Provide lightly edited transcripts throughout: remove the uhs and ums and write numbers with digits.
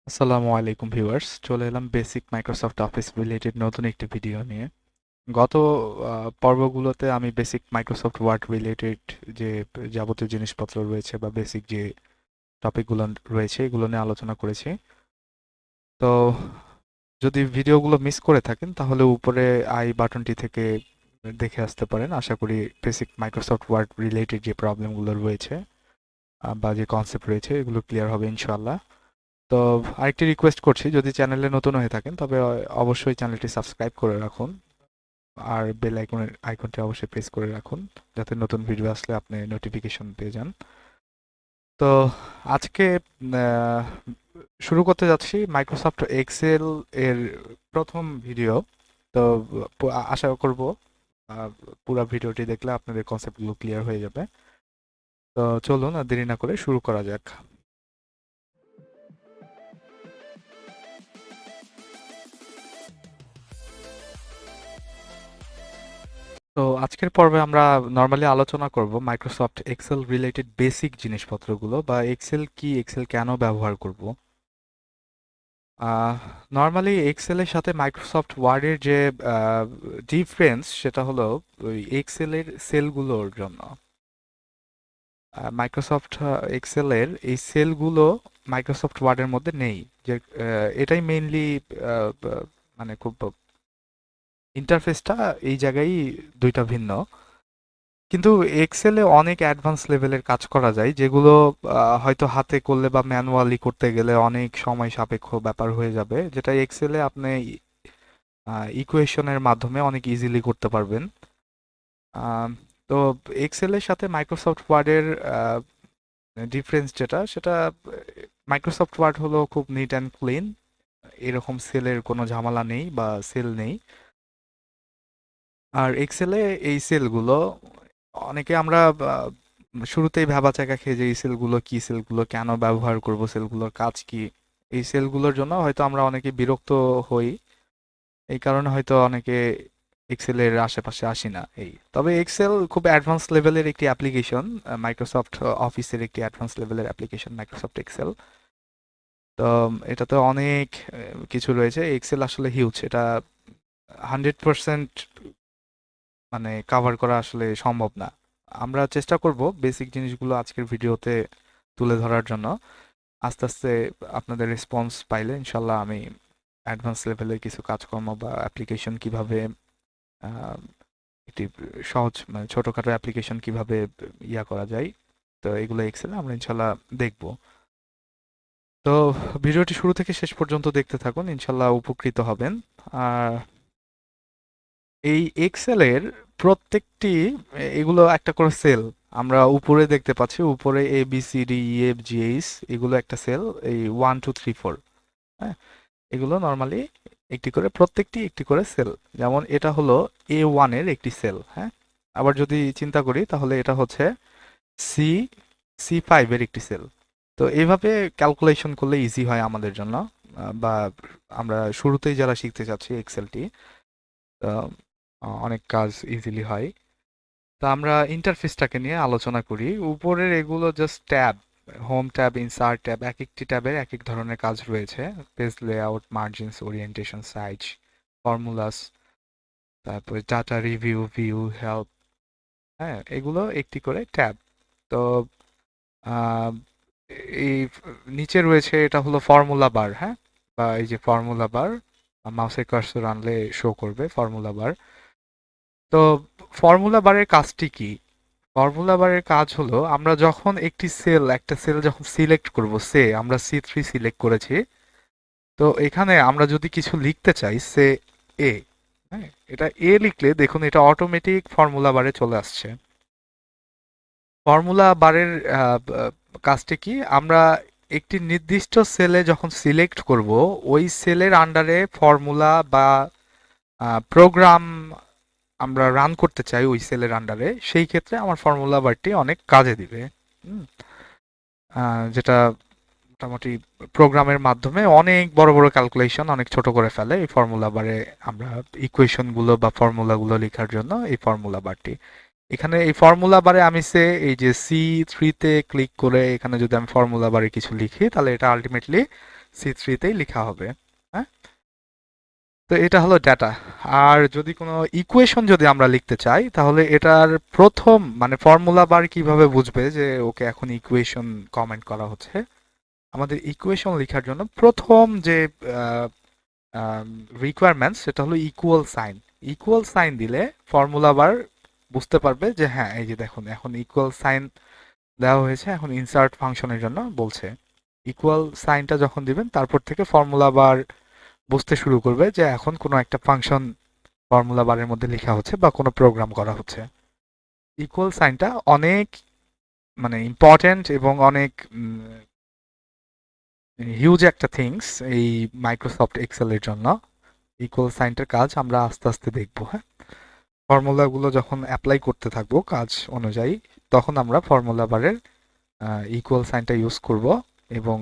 আসসালামু আলাইকুম ভিউয়ার্স, চলে এলাম বেসিক মাইক্রোসফট অফিস রিলেটেড নতুন একটি ভিডিও নিয়ে। গত পর্বগুলোতে আমি বেসিক মাইক্রোসফট ওয়ার্ড রিলেটেড যে যাবতীয় জিনিসপত্র রয়েছে বা বেসিক যে টপিকগুলো রয়েছে এগুলো নিয়ে আলোচনা করেছি। তো যদি ভিডিওগুলো মিস করে থাকেন তাহলে উপরে আই বাটনটি থেকে দেখে আসতে পারেন। আশা করি বেসিক মাইক্রোসফট ওয়ার্ড রিলেটেড যে প্রবলেমগুলো রয়েছে বা যে কনসেপ্ট রয়েছে এগুলো ক্লিয়ার হবে ইনশাআল্লাহ। তো আরেকটি রিকোয়েস্ট করছি, যদি চ্যানেলে নতুন হয়ে থাকেন তবে অবশ্যই চ্যানেলটি সাবস্ক্রাইব করে রাখুন আর বেল আইকনটি অবশ্যই প্রেস করে রাখুন যাতে নতুন ভিডিও আসলে আপনি নোটিফিকেশন পেয়ে যান। তো আজকে আহ, শুরু করতে যাচ্ছি মাইক্রোসফট এক্সেল এর প্রথম ভিডিও। তো আশা করব আহ, পুরো ভিডিওটি দেখলে আপনাদের কনসেপ্টগুলো ক্লিয়ার হয়ে যাবে। তো চলুন আর দেরি না করে শুরু করা যাক। তো আজকের পর্বে আমরা নর্মালি আলোচনা করব মাইক্রোসফট এক্সেল রিলেটেড বেসিক জিনিসপত্রগুলো বা এক্সেল কি, এক্সেল কেন ব্যবহার করব। নর্মালি এক্সেলের সাথে মাইক্রোসফট ওয়ার্ডের যে ডিফারেন্স সেটা হলো ওই এক্সেলের সেলগুলোর জন্য। মাইক্রোসফট এক্সেলের এই সেলগুলো মাইক্রোসফট ওয়ার্ডের মধ্যে নেই। যে এটাই মেইনলি মানে খুব ইন্টারফেসটা এই জায়গায় দুইটা ভিন্ন। কিন্তু এক্সেলে অনেক অ্যাডভান্স লেভেলের কাজ করা যায় যেগুলো হয়তো হাতে করলে বা ম্যানুয়ালি করতে গেলে অনেক সময় সাপেক্ষ ব্যাপার হয়ে যাবে, যেটা এক্সেলে আপনি ইকুয়েশনের মাধ্যমে অনেক ইজিলি করতে পারবেন। আম, তো এক্সেলের সাথে মাইক্রোসফট ওয়ার্ডের ডিফারেন্স যেটা সেটা, মাইক্রোসফট ওয়ার্ড হলো খুব নিট অ্যান্ড ক্লিন, এরকম সেলের কোনো ঝামেলা নেই বা সেল নেই। আর এক্সেলে এই সেলগুলো অনেকে আমরা শুরুতেই ভ্যাবাচ্যাকা খেয়ে যে এই সেলগুলো কি, সেলগুলো কেন ব্যবহার করব, সেলগুলোর কাজ কি, এই সেলগুলোর জন্য হয়তো আমরা অনেকে বিরক্ত হই। এই কারণে হয়তো অনেকে এক্সেলের আশেপাশে আসি না। তবে এক্সেল খুব অ্যাডভান্স লেভেলের একটি অ্যাপ্লিকেশন, মাইক্রোসফট অফিসের একটি অ্যাডভান্স লেভেলের অ্যাপ্লিকেশন মাইক্রোসফট এক্সেল। তো এটাতে অনেক কিছু রয়েছে। এক্সেল আসলে হিউজ, এটা 100% মানে কাভার করা আসলে সম্ভব না। আমরা চেষ্টা করব বেসিক জিনিসগুলো আজকের ভিডিওতে তুলে ধরার জন্য। আস্তে আস্তে আপনাদের রেসপন্স পাইলে ইনশাল্লাহ আমি অ্যাডভান্স লেভেলের কিছু কাজকর্ম বা অ্যাপ্লিকেশন কিভাবে আহ, একটি সহজ মানে ছোটখাটো অ্যাপ্লিকেশন কিভাবে ইয়া করা যায়, তো এগুলো এক্সেলে আমরা ইনশাল্লাহ দেখব। তো ভিডিওটি শুরু থেকে শেষ পর্যন্ত দেখতে থাকুন, ইনশাল্লাহ উপকৃত হবেন। আর এই এক্সেলের প্রত্যেকটি এগুলো একটা করে সেল আমরা উপরে দেখতে পাচ্ছি। উপরে ABCDEFGH এগুলো একটা সেল, এই 1 2 3 4, হ্যাঁ, এগুলো নর্মালি একটি করে, প্রত্যেকটি একটি করে সেল। যেমন এটা হলো A1 এর একটি সেল, হ্যাঁ। আবার যদি চিন্তা করি তাহলে এটা হচ্ছে সি C5 এর একটি সেল। তো এইভাবে ক্যালকুলেশন করলে ইজি হয় আমাদের জন্য, বা আমরা শুরুতেই যারা শিখতে চাচ্ছি এক্সেলটি, তো অনেক কাজ ইজিলি হয়। তা আমরা ইন্টারফেসটাকে নিয়ে আলোচনা করি। উপরের এগুলো just tab, home tab, insert tab, এক একটি ট্যাবের এক এক ধরনের কাজ রয়েছে। Page layout, margins, orientation, size, formulas, তারপরে ডাটা রিভিউ, ভিউ, হেল্প, হ্যাঁ, এগুলো একটি করে ট্যাব। তো আহ, এই নিচে রয়েছে, এটা হলো ফর্মুলা বার, হ্যাঁ, বা এই যে ফর্মুলা বার, মাউসের কার্সর আনলে শো করবে ফর্মুলা বার। তো ফর্মুলা বারের কাজটি কি? ফর্মুলা বারের কাজ হলো আমরা যখন একটা সেল যখন সিলেক্ট করব, আমরা C3 সিলেক্ট করেছি। তো এখানে আমরা যদি কিছু লিখতে চাই, এ, হ্যাঁ, এটা লিখলে দেখুন এটা অটোমেটিক ফর্মুলা বারে চলে আসছে। ফর্মুলা বারের কাজটি কি, আমরা একটি নির্দিষ্ট সেলে যখন সিলেক্ট করব, ওই সেলের আন্ডারে ফর্মুলা বা প্রোগ্রাম আমরা রান করতে চাই ওই সেলের আন্ডারে, সেই ক্ষেত্রে আমার ফর্মুলা বারটি অনেক কাজে দিবে। হুম, যেটা মোটামুটি প্রোগ্রামের মাধ্যমে অনেক বড় বড় ক্যালকুলেশন অনেক ছোট করে ফেলে এই ফর্মুলা বারে। আমরা ইকুয়েশন গুলো বা ফর্মুলা গুলো লেখার জন্য এই ফর্মুলা বারটি, এখানে এই ফর্মুলা বারে আমি এই যে C3 তে ক্লিক করে এখানে যদি আমি ফর্মুলা বারে কিছু লিখি তাহলে এটা আলটিমেটলি C3-তেই লিখা হবে। হ্যাঁ, তো এটা হলো ডেটা। আর যদি কোনো ইকুয়েশন যদি আমরা লিখতে চাই তাহলে এটার প্রথম মানে ফর্মুলা বার কিভাবে বুঝবে যে ওকে এখন ইকুয়েশন কমেন্ট করা হচ্ছে। আমাদের ইকুয়েশন লেখার জন্য প্রথম যে রিকোয়ারমেন্টস সেটা হলো ইকুয়াল সাইন। ইকুয়াল সাইন দিলে ফর্মুলা বার বুঝতে পারবে যে হ্যাঁ এই যে দেখুন এখন ইকুয়াল সাইন দেওয়া হয়েছে, এখন ইনসার্ট ফাংশনের জন্য বলছে। ইকুয়াল সাইনটা যখন দিবেন তারপর থেকে ফর্মুলা বার বুঝতে শুরু করবে যে এখন কোনো একটা ফাংশন ফর্মুলা বারের মধ্যে লেখা হচ্ছে বা কোনো প্রোগ্রাম করা হচ্ছে। ইকুয়াল সাইনটা অনেক মানে ইম্পর্টেন্ট এবং অনেক হিউজ একটা থিংস এই মাইক্রোসফট এক্সেল এর জন্য। ইকুয়াল সাইনটার কাজ আমরা আস্তে আস্তে দেখবো। হ্যাঁ, ফর্মুলাগুলো যখন অ্যাপ্লাই করতে থাকবো কাজ অনুযায়ী তখন আমরা ফর্মুলা বারের ইকুয়াল সাইনটা ইউজ করব এবং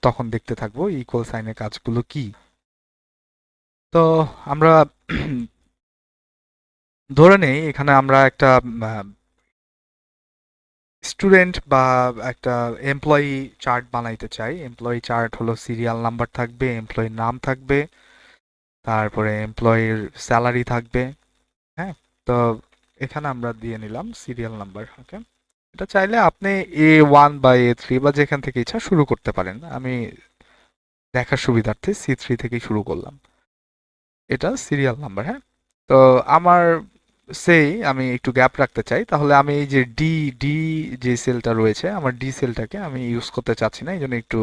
তখন দেখতে থাকবো ইকুয়াল সাইনের কাজগুলো কি। তো আমরা ধরে নেই এখানে আমরা একটা স্টুডেন্ট বা একটা এমপ্লয়ি চার্ট বানাইতে চাই। এমপ্লয়ি চার্ট হলো সিরিয়াল নাম্বার থাকবে, এমপ্লয়ির নাম থাকবে, তারপরে এমপ্লয়ির স্যালারি থাকবে। হ্যাঁ, তো এখানে আমরা দিয়ে নিলাম সিরিয়াল নাম্বার। ওকে, এটা চাইলে আপনি A1 বা A3 বা যেখান থেকে ইচ্ছা শুরু করতে পারেন। আমি দেখার সুবিধার্থে C3 থেকেই শুরু করলাম। এটা সিরিয়াল নাম্বার। হ্যাঁ, তো আমার আমি একটু গ্যাপ রাখতে চাই, তাহলে আমি এই যে ডি ডি যে সেলটা রয়েছে আমার ডি সেলটাকে আমি ইউজ করতে চাচ্ছি না, এই জন্য একটু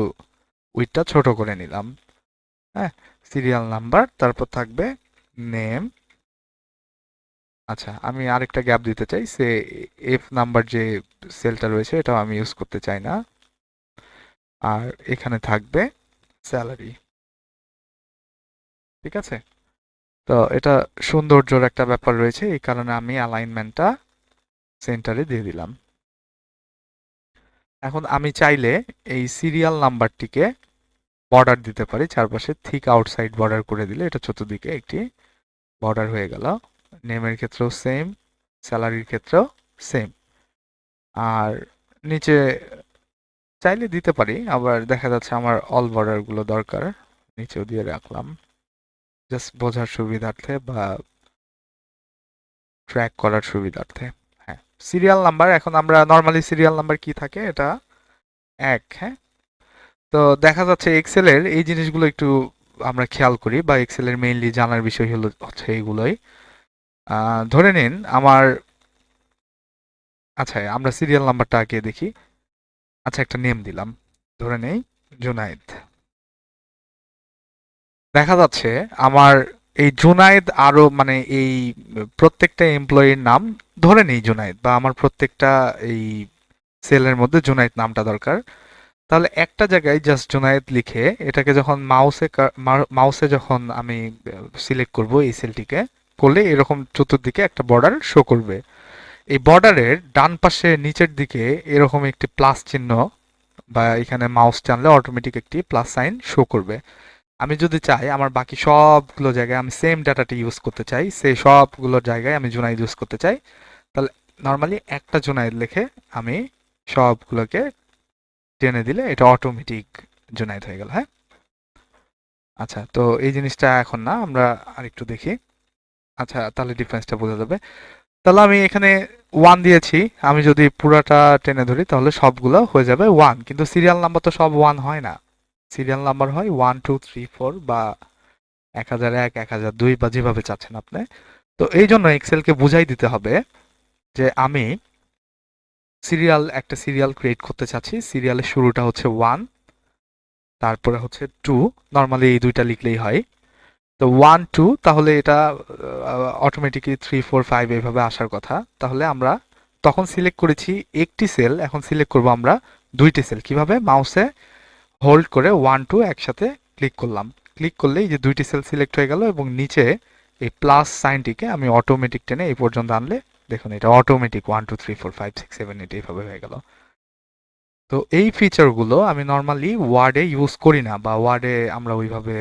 উইডথটা ছোট করে নিলাম। হ্যাঁ, সিরিয়াল নাম্বার, তারপর থাকবে নেম। আচ্ছা, আমি আরেকটা গ্যাপ দিতে চাই, এফ নাম্বার যে সেলটা রয়েছে এটাও আমি ইউজ করতে চাই না। আর এখানে থাকবে স্যালারি। ঠিক আছে, তো এটা সৌন্দর্যর একটা ব্যাপার রয়েছে, এই কারণে আমি অ্যালাইনমেন্টটা সেন্টারে দিয়ে দিলাম। এখন আমি চাইলে এই সিরিয়াল নাম্বারটিকে বর্ডার দিতে পারি, চারপাশে থিক আউটসাইড বর্ডার করে দিলে এটা চতুর্দিকে একটি বর্ডার হয়ে গেল। নেমের ক্ষেত্রেও সেম, স্যালারির ক্ষেত্রেও সেম। আর নিচে চাইলে দিতে পারি, আবার দেখা যাচ্ছে আমার অল বর্ডার গুলো দরকার, নিচেও দিয়ে রাখলাম জাস্ট বোঝার সুবিধার্থে বা ট্র্যাক করার সুবিধার্থে। হ্যাঁ, সিরিয়াল নাম্বার, এখন আমরা নর্মালি সিরিয়াল নাম্বার কি থাকে, এটা 1। হ্যাঁ, তো দেখা যাচ্ছে এক্সেলের এই জিনিসগুলো একটু আমরা খেয়াল করি বা এক্সেলের মেইনলি জানার বিষয় হলো হচ্ছে এইগুলোই। ধরে নিন আমার, আচ্ছা আমরা সিরিয়াল নাম্বারটা আগে দেখি। আচ্ছা, একটা নেম দিলাম, ধরে নেই জুনায়েদ। দেখা যাচ্ছে আমার এই জুনায়েদ আরো মানে এই প্রত্যেকটা এমপ্লয়ির নাম ধরে নেই জুনায়েদ, বা আমার প্রত্যেকটা এই সেলের মধ্যে জুনায়েদ নামটা দরকার। তাহলে একটা জায়গায় জাস্ট জুনায়েদ লিখে এটাকে যখন মাউসে যখন আমি সিলেক্ট করব এই সেলটিকে, করলে এরকম চতুর্দিকে একটা বর্ডার শো করবে। এই বর্ডারের ডান পাশে নিচের দিকে এরকম একটি প্লাস চিহ্ন বা এখানে মাউস টানলে অটোমেটিক একটি প্লাস সাইন শো করবে। আমি যদি চাই আমার বাকি সবগুলো জায়গায় আমি সেম ডাটাটি ইউজ করতে চাই, সেই সবগুলো জায়গায় আমি জুনাইদ ইউজ করতে চাই, তাহলে নর্মালি একটা জুনাইদ লিখে আমি সবগুলোকে টেনে দিলে এটা অটোমেটিক জুনাইদ হয়ে গেল। হ্যাঁ, আচ্ছা, তো এই জিনিসটা এখন না, আমরা আরেকটু দেখি। আচ্ছা, তাহলে ডিফারেন্সটা বোঝা যাবে। তাহলে আমি এখানে 1 দিয়েছি, আমি যদি পুরাটা টেনে ধরি তাহলে সবগুলো হয়ে যাবে 1, কিন্তু সিরিয়াল নাম্বার তো সব 1 হয় না। সিরিয়াল নাম্বার হয় 1 2 3 4 বা 1001 1002 বা যেভাবে চাচ্ছেন আপনি। তো এই জন্য এক্সেলকে বুঝাই দিতে হবে যে আমি একটা সিরিয়াল ক্রিয়েট করতে চাচ্ছি, সিরিয়ালের শুরুটা হচ্ছে 1, তারপরে হচ্ছে 2, নর্মালি এই দুইটা লিখলেই হয়। তো 1 2, তাহলে এটা অটোমেটিক্যালি 3 4 5 এইভাবে আসার কথা। তাহলে আমরা তখন সিলেক্ট করেছি একটি সেল, এখন সিলেক্ট করব আমরা দুইটি সেল। কিভাবে? মাউসে হোল্ড করে 1 2 একসাথে ক্লিক করলাম, ক্লিক করলেই যে দুইটি সেল সিলেক্ট হয়ে গেল এবং নিচে এই প্লাস সাইনটিকে আমি অটোমেটিক টেনে এই পর্যন্ত আনলে দেখুন এটা অটোমেটিক 1 2 3 4 5 6 7 8 এইভাবে হয়ে গেল। তো এই ফিচারগুলো আমি নর্মালি ওয়ার্ডে ইউজ করি না, বা ওয়ার্ডে আমরা ওইভাবে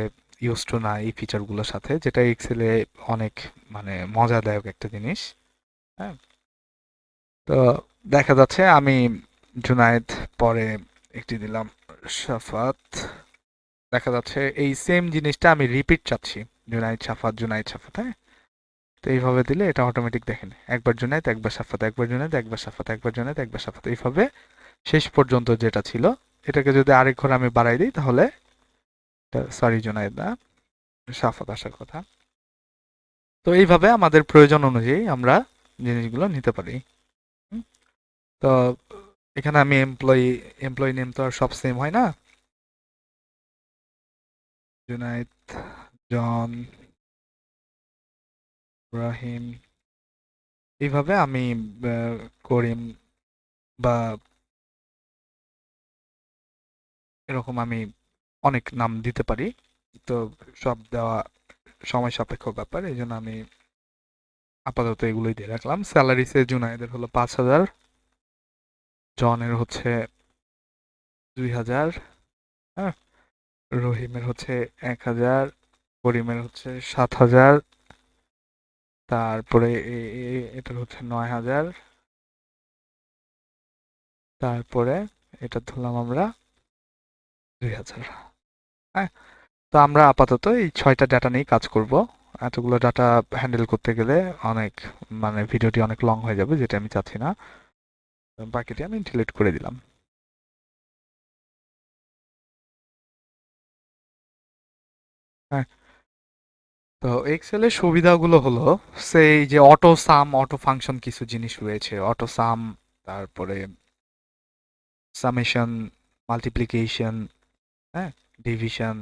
ইউজ টু না এই ফিচারগুলোর সাথে, যেটা এক্সেলে অনেক মানে মজাদায়ক একটা জিনিস। হ্যাঁ, তো দেখা যাচ্ছে আমি জুনায়েদ, পরে একটি দিলাম সাফাত, দেখা যাচ্ছে এই সেম জিনিসটা আমি রিপিট চাচ্ছি, জুনাইদ সাফাত জুনাইদ সাফাত, হ্যাঁ। তো এইভাবে দিলে এটা অটোমেটিক দেখেন, একবার জুনাইদ একবার সাফাত, একবার জুনাইদ একবার সাফাত, একবার জুনাইদ একবার সাফাত, এইভাবে শেষ পর্যন্ত যেটা ছিল এটাকে যদি আরেক ঘর আমি বাড়াই দিই তাহলে, সরি জুনাইদ না, সাফাত আসার কথা। তো এইভাবে আমাদের প্রয়োজন অনুযায়ী আমরা জিনিসগুলো নিতে পারি। হুম? তো এখানে আমি এমপ্লয়ি নেম তো আর সব সেম হয় না, জুনাইদ, জন, ইব্রাহিম, এইভাবে আমি করিম বা এরকম আমি অনেক নাম দিতে পারি। তো সব দেওয়া সময় সাপেক্ষ ব্যাপার, এই জন্য আমি আপাতত এগুলোই দিয়ে রাখলাম। স্যালারিসে জুনাইদের হলো 5,000, জনের হচ্ছে 2,000, হ্যাঁ, রহিমের হচ্ছে 1,000, করিমের হচ্ছে 7,000, তারপরে এটার হচ্ছে 9,000, তারপরে এটা ধরলাম আমরা 2,000। হ্যাঁ, তো আমরা আপাতত এই 6টা ডাটা নিয়ে কাজ করব। এতগুলো ডাটা হ্যান্ডেল করতে গেলে অনেক, মানে ভিডিওটি অনেক লং হয়ে যাবে, যেটা আমি চাচ্ছি না। বাকিটি আমি ডিলিট করে দিলাম। হ্যাঁ, তো এক্সেলের সুবিধাগুলো হলো সেই যে অটো সাম, অটো ফাংশন কিছু জিনিস রয়েছে, অটো সাম, তারপরে সামেশন, মাল্টিপ্লিকেশন, হ্যাঁ, ডিভিশন,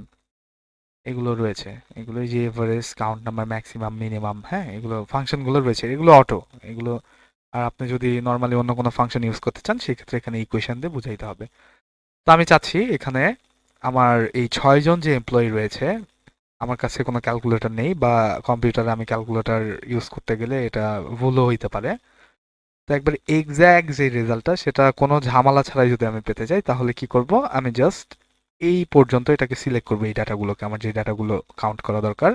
এগুলো রয়েছে। এগুলো যে average, count number, maximum, minimum, হ্যাঁ, এগুলো ফাংশনগুলো রয়েছে, এগুলো অটো, এগুলো। আর আপনি যদি নর্মালি অন্য কোনো ফাংশন ইউজ করতে চান সেক্ষেত্রে এখানে ইকুয়েশন দিয়ে বুঝাইতে হবে। তো আমি চাচ্ছি এখানে আমার এই 6 জন যে এমপ্লয়ি রয়েছে, আমার কাছে কোনো ক্যালকুলেটর নেই বা কম্পিউটারে আমি ক্যালকুলেটর ইউজ করতে গেলে এটা ভুলও হইতে পারে। তো একবার এক্স্যাক্ট যে রেজাল্টটা সেটা কোনো ঝামেলা ছাড়াই যদি আমি পেতে চাই তাহলে কি করব, আমি জাস্ট এই পর্যন্ত এটাকে সিলেক্ট করব, এই ডাটাগুলোকে, আমার যে ডাটাগুলো কাউন্ট করা দরকার,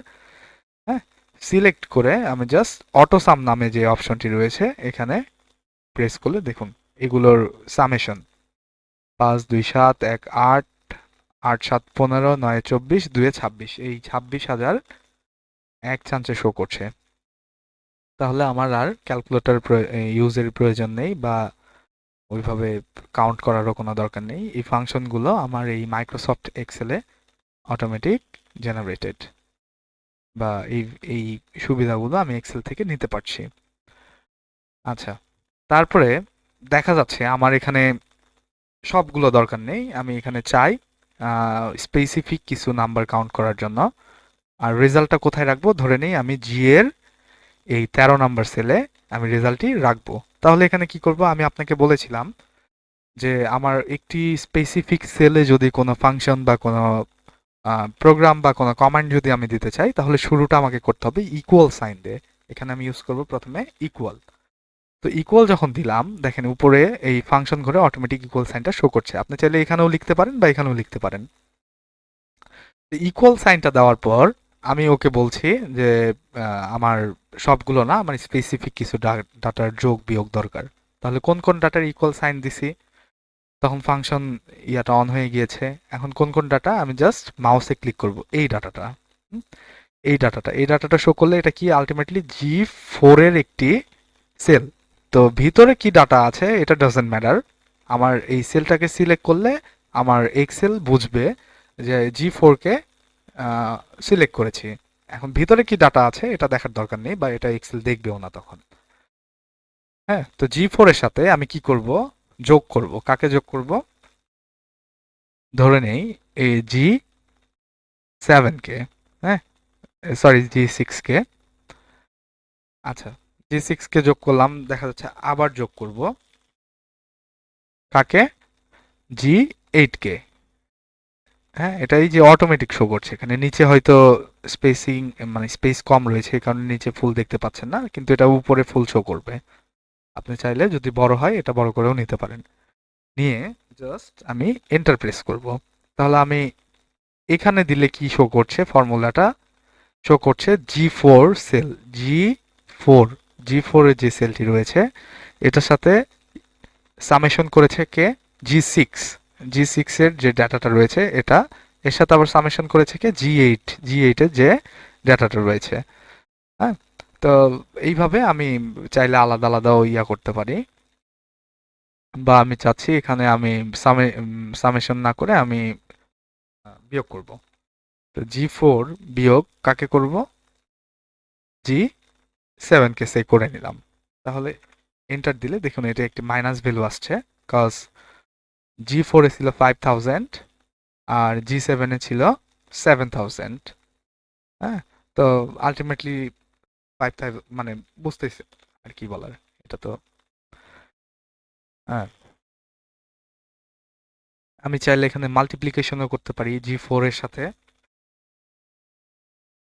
হ্যাঁ, সিলেক্ট করে আমি জাস্ট অটো সাম নামে যে অপশনটি রয়েছে এখানে প্রেস করলে দেখুন এগুলোর সামেশন 5, 2, 7, 1, 8, 8, 7, 15, 9, 24, 2, 26, এই 26,000 এক চান্সে শো করছে। তাহলে আমার আর ক্যালকুলেটর ইউজের প্রয়োজন নেই বা ওইভাবে কাউন্ট করারও কোনো দরকার নেই। এই ফাংশনগুলো আমার এই মাইক্রোসফট এক্সেলে অটোমেটিক জেনারেটেড, বা এই এই সুবিধাগুলো আমি এক্সেল থেকে নিতে পারছি। আচ্ছা, তারপরে দেখা যাচ্ছে আমার এখানে সবগুলো দরকার নেই, আমি এখানে চাই স্পেসিফিক কিছু নাম্বার কাউন্ট করার জন্য। আর রেজাল্টটা কোথায় রাখবো, ধরে নেই আমি জি এর এই 13 নাম্বার সেলে আমি রেজাল্টটি রাখবো। তাহলে এখানে কি করব, আমি আপনাকে বলেছিলাম যে আমার একটি স্পেসিফিক সেলে যদি কোনো ফাংশন বা কোনো প্রোগ্রাম বা কোনো কমান্ড যদি আমি দিতে চাই তাহলে শুরুটা আমাকে করতে হবে ইকুয়াল সাইন দিয়ে। এখানে আমি ইউজ করব প্রথমে ইকুয়াল। তো ইকুয়াল যখন দিলাম দেখেন উপরে এই ফাংশন ঘরে অটোমেটিক ইকুয়াল সাইনটা শো করছে। আপনি চাইলে এখানেও লিখতে পারেন বা এখানেও লিখতে পারেন। ইকুয়াল সাইনটা দেওয়ার পর আমি ওকে বলছি যে আমার সবগুলো না, আমার স্পেসিফিক কিছু ডাটার যোগ বিয়োগ দরকার। তাহলে কোন কোন ডাটার ইকুয়াল সাইন দিছি, তখন ফাংশন ইয়াটা অন হয়ে গিয়েছে। এখন কোন কোন ডাটা, আমি জাস্ট মাউসে ক্লিক করব এই ডাটাটা, এই ডাটাটা শো করলে এটা কি আলটিমেটলি জি4 এর একটি সেল। তো ভিতরে কি ডাটা আছে এটা ডাজন্ট ম্যাটার, আমার এই সেলটাকে সিলেক্ট করলে আমার এক্সেল বুঝবে যে জি4 কে সিলেক্ট করেছি। এখন ভিতরে কি ডাটা আছে এটা দেখার দরকার নেই বা এটা এক্সেল দেখবেও না তখন। হ্যাঁ, তো জি4 এর সাথে আমি কি করব, যোগ করব। কাকে যোগ করব, ধরে নেই এই জি7 কে, হ্যাঁ, সরি জি6 কে। আচ্ছা, জি6 কে যোগ করলাম, দেখা যাচ্ছে আবার যোগ করব কাকে, জি8 কে। হ্যাঁ, এটাই যে অটোমেটিক শো করছে, এখানে নিচে হয়তো স্পেসিং, মানে স্পেস কম রয়েছে এই কারণে নিচে ফুল দেখতে পাচ্ছেন না, কিন্তু এটা উপরে ফুল শো করবে। আপনি চাইলে যদি বড় হয় এটা বড় করেও নিতে পারেন। নিয়ে জাস্ট আমি এন্টার প্রেস করব। তাহলে আমি এখানে দিলে কি শো করছে, ফর্মুলাটা শো করছে জি4 সেল, জি4, জি4 এর যে সেলটি রয়েছে এটার সাথে সামেশন করেছে কে, জি6, জি6 এর যে ডাটাটা রয়েছে এটা এর সাথে আবার সামেশন করেছে কি জি এইট এর যে ডেটাটা রয়েছে। হ্যাঁ, তো এইভাবে আমি চাইলে আলাদা আলাদাও ইয়া করতে পারি, বা আমি চাচ্ছি এখানে আমি সামেশন না করে আমি বিয়োগ করব। তো জি 4 বিয়োগ কাকে করব? জি 7 কে সে করে নিলাম। তাহলে এন্টার দিলে দেখুন এটা একটি মাইনাস ভ্যালু আসছে, কজ জি 4 এ ছিল 5000 আর জি 7 এ ছিল 7000। হ্যাঁ, তো আলটিমেটলি 5000 মানে বুঝতেছে আর কি বলার, এটা তো। হ্যাঁ, আমি চাইলে এখানে মাল্টিপ্লিকেশনও করতে পারি জি 4 এর সাথে।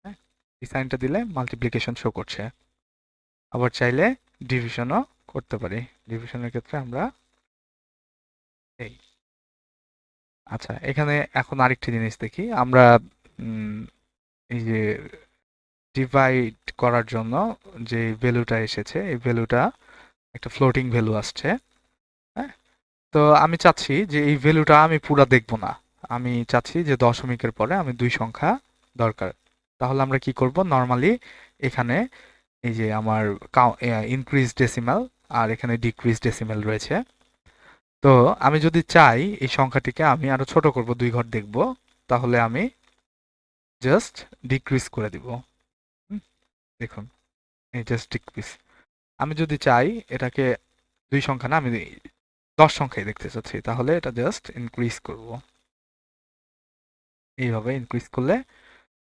হ্যাঁ, এই সাইনটা দিলে মাল্টিপ্লিকেশন শো করছে। আবার চাইলে ডিভিশনও করতে পারি। ডিভিশনের ক্ষেত্রে আমরা এই, আচ্ছা এখানে এখন আরেকটি জিনিস দেখি আমরা। উম, এই যে ডিভাইড করার জন্য যে ভ্যালুটা এসেছে, এই ভ্যালুটা একটা ফ্লোটিং ভ্যালু আসছে। হ্যাঁ, তো আমি চাচ্ছি যে এই ভ্যালুটা আমি পুরা দেখব না। আমি চাচ্ছি যে দশমিকের পরে আমি দুই সংখ্যা দরকার। তাহলে আমরা কি করব? নর্মালি এখানে এই যে আমার ইনক্রিজ ডেসিমাল আর এখানে ডিক্রিজ ডেসিমাল রয়েছে। তো আমি যদি চাই এই সংখ্যাটিকে আমি আরো ছোট করব, দুই ঘর দেখব, তাহলে আমি জাস্ট ডিক্রিজ করে দিব। হুম, দেখুন এই জাস্ট ডিক্রিজ। আমি যদি চাই এটাকে দুই সংখ্যা না, আমি 10 সংখ্যায় দেখতে চাচ্ছি, তাহলে এটা জাস্ট ইনক্রিজ করব। এইভাবে ইনক্রিজ করলে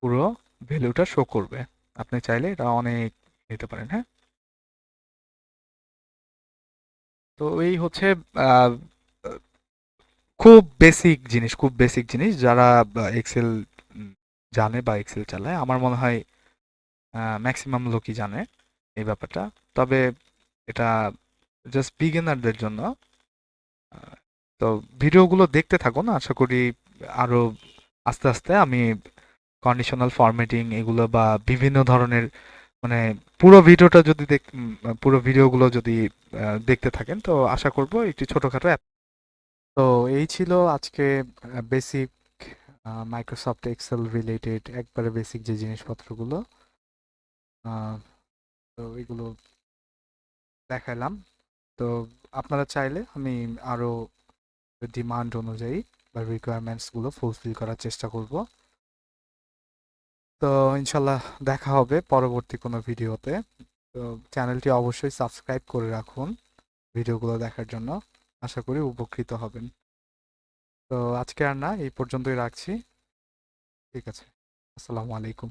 পুরো ভ্যালুটা শো করবে। আপনি চাইলে এটা অনেক নিতে পারেন। হ্যাঁ, তো এই হচ্ছে আহ, খুব বেসিক জিনিস, খুব বেসিক জিনিস। যারা এক্সেল জানে বা এক্সেল চালায়, আমার মনে হয় ম্যাক্সিমাম লোকই জানে এই ব্যাপারটা। তবে এটা জাস্ট বিগিনারদের জন্য। আহ, তো ভিডিওগুলো দেখতে থাকুন, আশা করি আরো আস্তে আস্তে আমি কন্ডিশনাল ফরম্যাটিং এগুলো বা বিভিন্ন ধরনের মানে পুরো ভিডিওটা যদি পুরো ভিডিওগুলো যদি দেখতে থাকেন, তো আশা করব একটি ছোটখাটো অ্যাপ। তো এই ছিল আজকে বেসিক মাইক্রোসফট এক্সেল রিলেটেড একবারে বেসিক যে জিনিসপত্রগুলো, আহ, তো এগুলো দেখালাম। তো আপনারা চাইলে আমি আরো ডিমান্ড অনুযায়ী বা রিকোয়ারমেন্টস গুলো ফুলফিল করার চেষ্টা করব। তো ইনশাল্লাহ দেখা হবে পরবর্তী কোনো ভিডিওতে। তো চ্যানেলটি অবশ্যই সাবস্ক্রাইব করে রাখুন ভিডিওগুলো দেখার জন্য। আশা করি উপকৃত হবেন। তো আজকে আর না, এই পর্যন্তই রাখছি। ঠিক আছে, আসসালামু আলাইকুম।